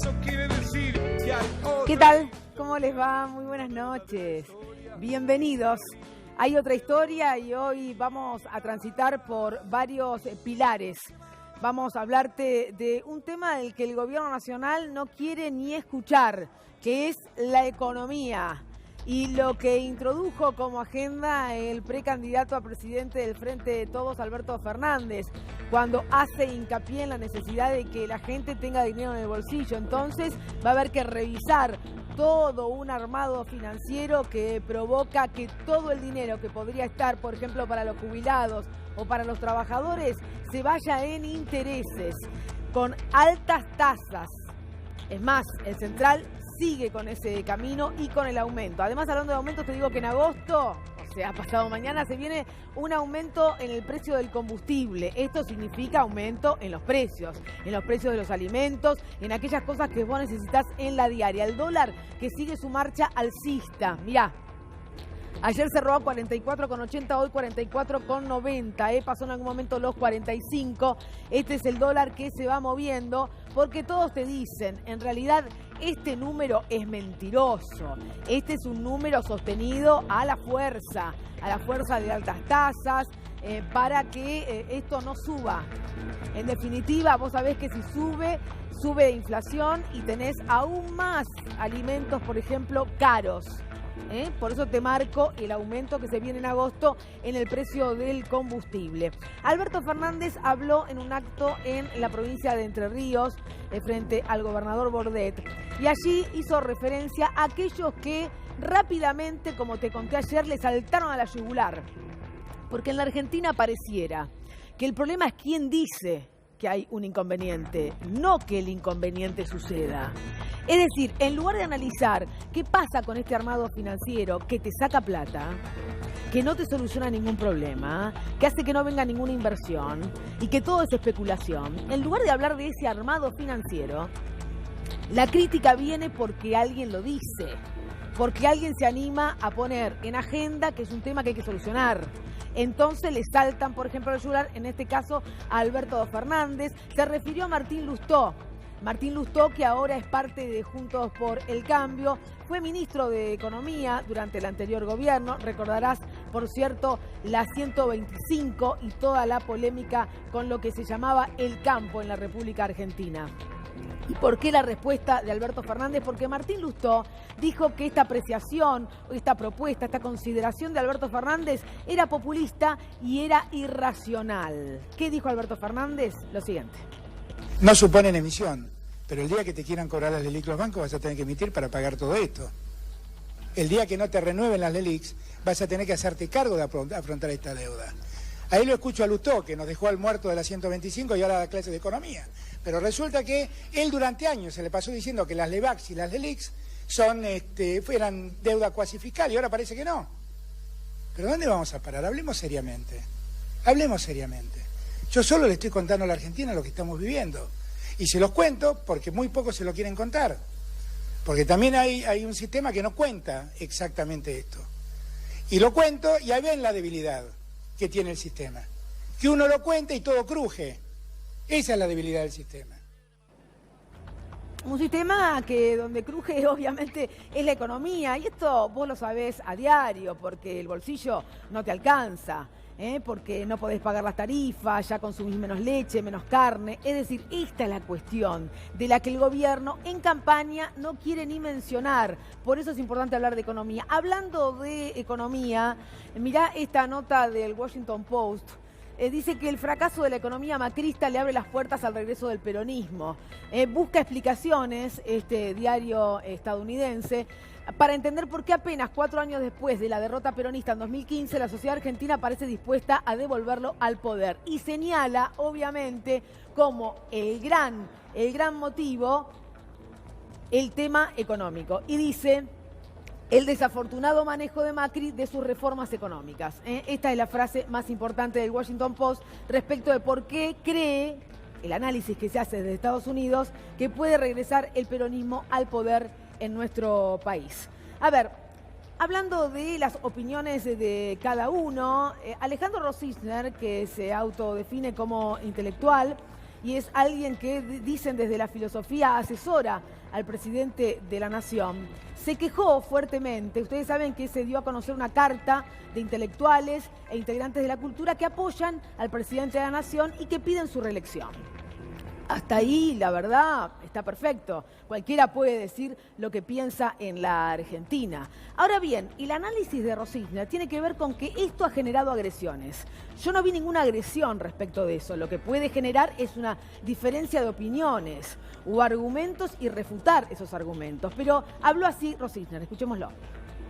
Eso quiere decir que hay otra... ¿Qué tal? ¿Cómo les va? Muy buenas noches. Bienvenidos. Hay otra historia y hoy vamos a transitar por varios pilares. Vamos a hablarte de un tema del que el gobierno nacional no quiere ni escuchar, que es la economía. Y lo que introdujo como agenda el precandidato a presidente del Frente de Todos, Alberto Fernández, cuando hace hincapié en la necesidad de que la gente tenga dinero en el bolsillo. Entonces va a haber que revisar todo un armado financiero que provoca que todo el dinero que podría estar, por ejemplo, para los jubilados o para los trabajadores, se vaya en intereses, con altas tasas. Es más, el Central sigue con ese camino y con el aumento. Además, hablando de aumentos, te digo que en agosto, o sea, pasado mañana, se viene un aumento en el precio del combustible. Esto significa aumento en los precios de los alimentos, en aquellas cosas que vos necesitas en la diaria. El dólar que sigue su marcha alcista. Mirá, ayer cerró a 44,80, hoy 44,90. Pasó en algún momento los 45. Este es el dólar que se va moviendo, porque todos te dicen, en realidad, este número es mentiroso. Este es un número sostenido a la fuerza de altas tasas, para que esto no suba. En definitiva, vos sabés que si sube de inflación y tenés aún más alimentos, por ejemplo, caros. Por eso te marco el aumento que se viene en agosto en el precio del combustible. Alberto Fernández habló en un acto en la provincia de Entre Ríos frente al gobernador Bordet, y allí hizo referencia a aquellos que rápidamente, como te conté ayer, le saltaron a la yugular. Porque en la Argentina pareciera que el problema es quién dice que hay un inconveniente, no que el inconveniente suceda. Es decir, en lugar de analizar qué pasa con este armado financiero que te saca plata, que no te soluciona ningún problema, que hace que no venga ninguna inversión y que todo es especulación, en lugar de hablar de ese armado financiero, la crítica viene porque alguien lo dice, porque alguien se anima a poner en agenda que es un tema que hay que solucionar. Entonces le saltan, por ejemplo, al yugular, en este caso a Alberto Fernández. Se refirió a Martín Lustó. Martín Lustó, que ahora es parte de Juntos por el Cambio, fue ministro de Economía durante el anterior gobierno. Recordarás, por cierto, la 125 y toda la polémica con lo que se llamaba el campo en la República Argentina. ¿Y por qué la respuesta de Alberto Fernández? Porque Martín Lustó dijo que esta apreciación, esta propuesta, esta consideración de Alberto Fernández era populista y era irracional. ¿Qué dijo Alberto Fernández? Lo siguiente. No suponen emisión, pero el día que te quieran cobrar las LELIQ los bancos vas a tener que emitir para pagar todo esto. El día que no te renueven las LELIQ vas a tener que hacerte cargo de afrontar esta deuda. Ahí lo escucho a Lustó, que nos dejó al muerto de la 125 y ahora da clases de economía. Pero resulta que él durante años se le pasó diciendo que las LEVAX y las LELIQ eran deuda cuasi fiscal y ahora parece que no. ¿Pero dónde vamos a parar? Hablemos seriamente. Hablemos seriamente. Yo solo le estoy contando a la Argentina lo que estamos viviendo. Y se los cuento porque muy pocos se lo quieren contar. Porque también hay un sistema que no cuenta exactamente esto. Y lo cuento y ahí ven la debilidad que tiene el sistema. Que uno lo cuenta y todo cruje. Esa es la debilidad del sistema. Un sistema que donde cruje obviamente es la economía, y esto vos lo sabés a diario porque el bolsillo no te alcanza, porque no podés pagar las tarifas, ya consumís menos leche, menos carne. Es decir, esta es la cuestión de la que el gobierno en campaña no quiere ni mencionar. Por eso es importante hablar de economía. Hablando de economía, mirá esta nota del Washington Post. Dice que el fracaso de la economía macrista le abre las puertas al regreso del peronismo. Busca explicaciones, este diario estadounidense, para entender por qué apenas 4 años después de la derrota peronista en 2015, la sociedad argentina parece dispuesta a devolverlo al poder. Y señala, obviamente, como el gran motivo, el tema económico. Y dice: el desafortunado manejo de Macri de sus reformas económicas. Esta es la frase más importante del Washington Post respecto de por qué cree, el análisis que se hace desde Estados Unidos, que puede regresar el peronismo al poder en nuestro país. A ver, hablando de las opiniones de cada uno, Alejandro Rosicner, que se autodefine como intelectual, y es alguien que, dicen desde la filosofía, asesora al presidente de la Nación, se quejó fuertemente. Ustedes saben que se dio a conocer una carta de intelectuales e integrantes de la cultura que apoyan al presidente de la Nación y que piden su reelección. Hasta ahí, la verdad, está perfecto. Cualquiera puede decir lo que piensa en la Argentina. Ahora bien, el análisis de Rosicner tiene que ver con que esto ha generado agresiones. Yo no vi ninguna agresión respecto de eso. Lo que puede generar es una diferencia de opiniones o argumentos y refutar esos argumentos. Pero habló así Rosicner, escuchémoslo.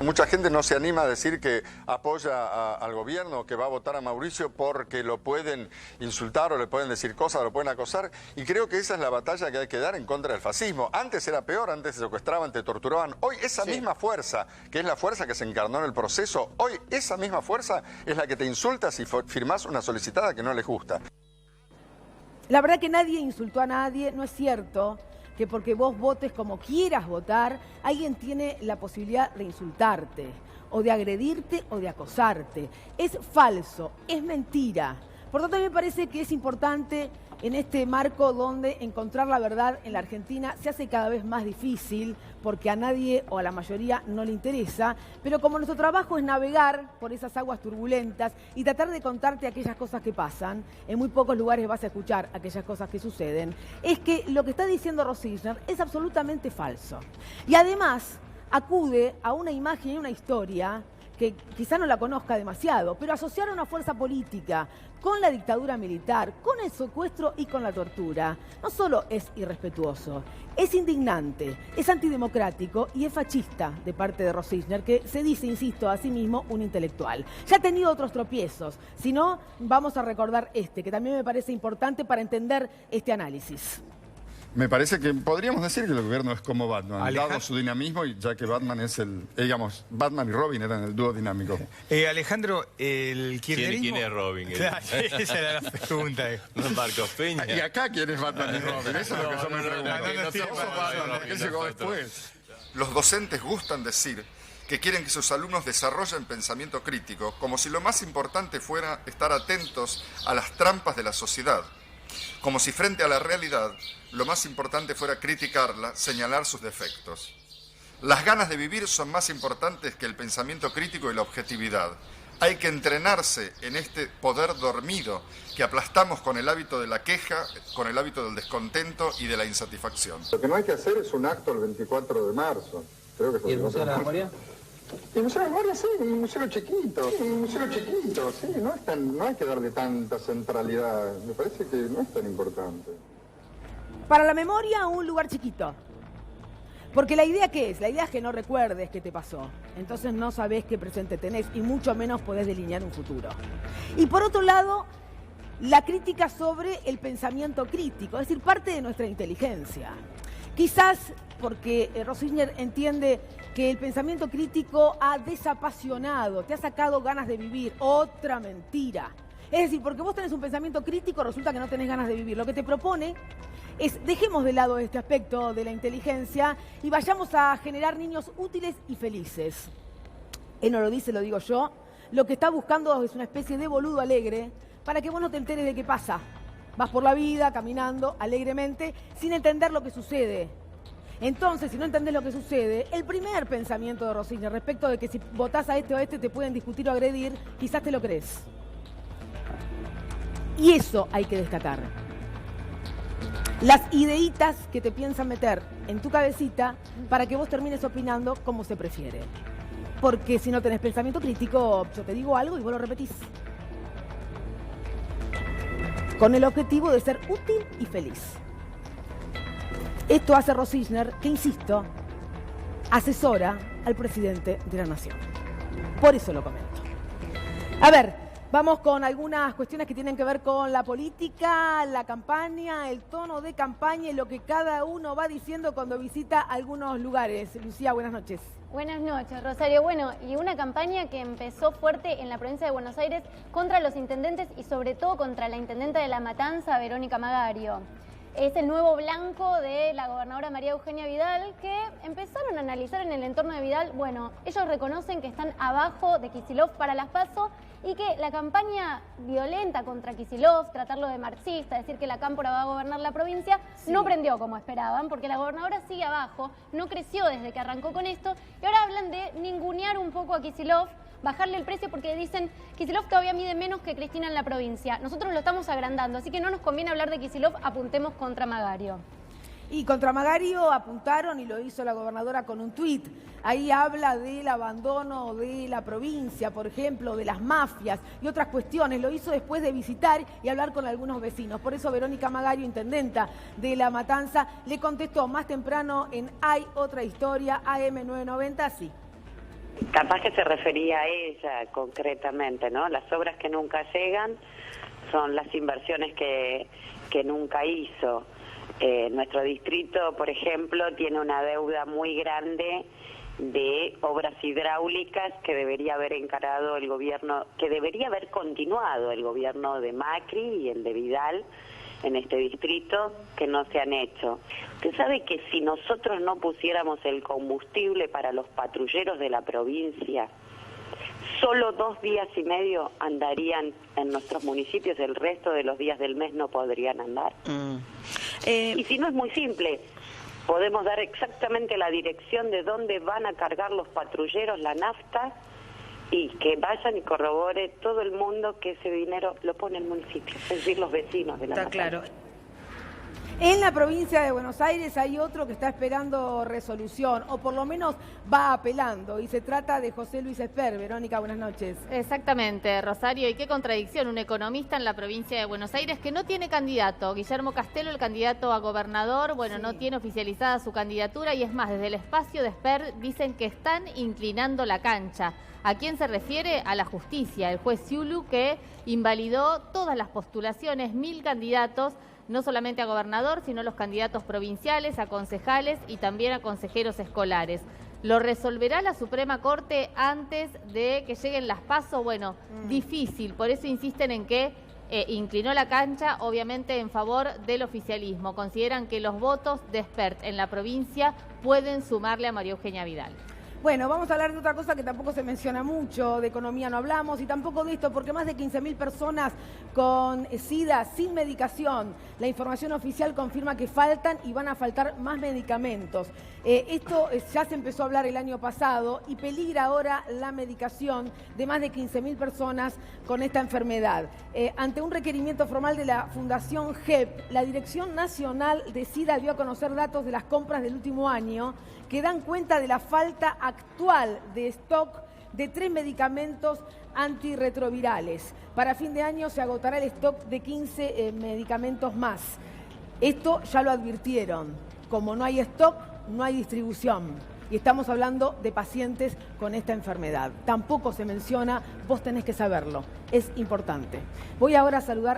Mucha gente no se anima a decir que apoya al gobierno, que va a votar a Mauricio porque lo pueden insultar o le pueden decir cosas, lo pueden acosar. Y creo que esa es la batalla que hay que dar en contra del fascismo. Antes era peor, antes te secuestraban, te torturaban. Hoy esa misma fuerza, que es la fuerza que se encarnó en el proceso, hoy esa misma fuerza es la que te insulta si firmás una solicitada que no les gusta. La verdad que nadie insultó a nadie, no es cierto que porque vos votes como quieras votar, alguien tiene la posibilidad de insultarte, o de agredirte, o de acosarte. Es falso, es mentira. Por tanto, a mí me parece que es importante en este marco donde encontrar la verdad en la Argentina se hace cada vez más difícil porque a nadie o a la mayoría no le interesa, pero como nuestro trabajo es navegar por esas aguas turbulentas y tratar de contarte aquellas cosas que pasan, en muy pocos lugares vas a escuchar aquellas cosas que suceden, es que lo que está diciendo Rosicner es absolutamente falso. Y además acude a una imagen y una historia que quizá no la conozca demasiado, pero asociar a una fuerza política con la dictadura militar, con el secuestro y con la tortura, no solo es irrespetuoso, es indignante, es antidemocrático y es fascista de parte de Rosicner, que se dice, insisto, a sí mismo un intelectual. Ya ha tenido otros tropiezos, si no, vamos a recordar este, que también me parece importante para entender este análisis. Me parece que podríamos decir que el gobierno es como Batman, dado su dinamismo, y ya que Batman es digamos, Batman y Robin eran el dúo dinámico. Alejandro, el kirchnerismo... ¿Quién es Robin? Claro, esa era la pregunta. No es Marcos Peña. ¿Y acá quién es Batman y Robin? Eso es lo que yo me pregunto. No somos Batman, ¿por qué llegó después? Los docentes gustan decir que quieren que sus alumnos desarrollen pensamiento crítico, como si lo más importante fuera estar atentos a las trampas de la sociedad. Como si frente a la realidad, lo más importante fuera criticarla, señalar sus defectos. Las ganas de vivir son más importantes que el pensamiento crítico y la objetividad. Hay que entrenarse en este poder dormido que aplastamos con el hábito de la queja, con el hábito del descontento y de la insatisfacción. Lo que no hay que hacer es un acto el 24 de marzo. Creo que ¿Y el Museo de la Memoria? El Museo de la Memoria, sí, un museo chiquito, sí, no hay que darle tanta centralidad, me parece que no es tan importante. Para la memoria, un lugar chiquito. Porque la idea, ¿qué es? La idea es que no recuerdes qué te pasó. Entonces no sabés qué presente tenés y mucho menos podés delinear un futuro. Y por otro lado, la crítica sobre el pensamiento crítico, es decir, parte de nuestra inteligencia. Quizás porque Rosicner entiende que el pensamiento crítico ha desapasionado, te ha sacado ganas de vivir. Otra mentira. Es decir, porque vos tenés un pensamiento crítico, resulta que no tenés ganas de vivir. Lo que te propone es, dejemos de lado este aspecto de la inteligencia y vayamos a generar niños útiles y felices. Él no lo dice, lo digo yo. Lo que está buscando es una especie de boludo alegre para que vos no te enteres de qué pasa. Vas por la vida caminando alegremente sin entender lo que sucede. Entonces, si no entendés lo que sucede, el primer pensamiento de Rosicner respecto de que si votás a este o a este te pueden discutir o agredir, quizás te lo crees. Y eso hay que destacar. Las ideitas que te piensan meter en tu cabecita para que vos termines opinando como se prefiere. Porque si no tenés pensamiento crítico, yo te digo algo y vos lo repetís. Con el objetivo de ser útil y feliz. Esto hace Rosicner, que insisto, asesora al presidente de la Nación. Por eso lo comento. A ver, vamos con algunas cuestiones que tienen que ver con la política, la campaña, el tono de campaña y lo que cada uno va diciendo cuando visita algunos lugares. Lucía, buenas noches. Buenas noches, Rosario. Bueno, y una campaña que empezó fuerte en la provincia de Buenos Aires contra los intendentes y sobre todo contra la intendenta de La Matanza, Verónica Magario. es el nuevo blanco de la gobernadora María Eugenia Vidal, que empezaron a analizar en el entorno de Vidal. Bueno, ellos reconocen que están abajo de Kicillof para las PASO y que la campaña violenta contra Kicillof, tratarlo de marxista, decir que la Cámpora va a gobernar la provincia, no prendió como esperaban, porque la gobernadora sigue abajo, no creció desde que arrancó con esto, y ahora hablan de ningunear un poco a Kicillof, bajarle el precio porque dicen Kicillof todavía mide menos que Cristina en la provincia. Nosotros lo estamos agrandando, así que no nos conviene hablar de Kicillof, apuntemos contra Magario. Y contra Magario apuntaron, y lo hizo la gobernadora con un tuit. Ahí habla del abandono de la provincia, por ejemplo, de las mafias y otras cuestiones. Lo hizo después de visitar y hablar con algunos vecinos. Por eso Verónica Magario, intendenta de La Matanza, le contestó más temprano en Hay Otra Historia, AM990, sí. Capaz que se refería a ella concretamente, ¿no? Las obras que nunca llegan son las inversiones que nunca hizo. Nuestro distrito, por ejemplo, tiene una deuda muy grande de obras hidráulicas que debería haber encarado el gobierno, que debería haber continuado el gobierno de Macri y el de Vidal en este distrito, que no se han hecho. Usted sabe que si nosotros no pusiéramos el combustible para los patrulleros de la provincia, solo 2 días y medio andarían en nuestros municipios, el resto de los días del mes no podrían andar. Y si no, es muy simple, podemos dar exactamente la dirección de dónde van a cargar los patrulleros la nafta y que vayan y corrobore todo el mundo que ese dinero lo pone el municipio, es decir, los vecinos de la Matanza. Claro. En la provincia de Buenos Aires hay otro que está esperando resolución, o por lo menos va apelando, y se trata de José Luis Esper. Verónica, buenas noches. Exactamente, Rosario, y qué contradicción, un economista en la provincia de Buenos Aires que no tiene candidato. Guillermo Castelo, el candidato a gobernador, no tiene oficializada su candidatura, y es más, desde el espacio de Esper dicen que están inclinando la cancha. ¿A quién se refiere? A la justicia, el juez Ciulu, que invalidó todas las postulaciones, 1000 candidatos, no solamente a gobernador, sino los candidatos provinciales, a concejales y también a consejeros escolares. ¿Lo resolverá la Suprema Corte antes de que lleguen las PASO? Bueno, difícil, por eso insisten en que inclinó la cancha, obviamente en favor del oficialismo. Consideran que los votos de Espert en la provincia pueden sumarle a María Eugenia Vidal. Bueno, vamos a hablar de otra cosa que tampoco se menciona mucho, de economía no hablamos, y tampoco de esto, porque más de 15.000 personas con SIDA sin medicación. La información oficial confirma que faltan y van a faltar más medicamentos. Esto ya se empezó a hablar el año pasado y peligra ahora la medicación de más de 15.000 personas con esta enfermedad. Ante un requerimiento formal de la Fundación GEP, la Dirección Nacional de SIDA dio a conocer datos de las compras del último año que dan cuenta de la falta actual de stock de 3 medicamentos antirretrovirales. Para fin de año se agotará el stock de 15 medicamentos más. Esto ya lo advirtieron. Como no hay stock, no hay distribución. Y estamos hablando de pacientes con esta enfermedad. Tampoco se menciona, vos tenés que saberlo. Es importante. Voy ahora a saludar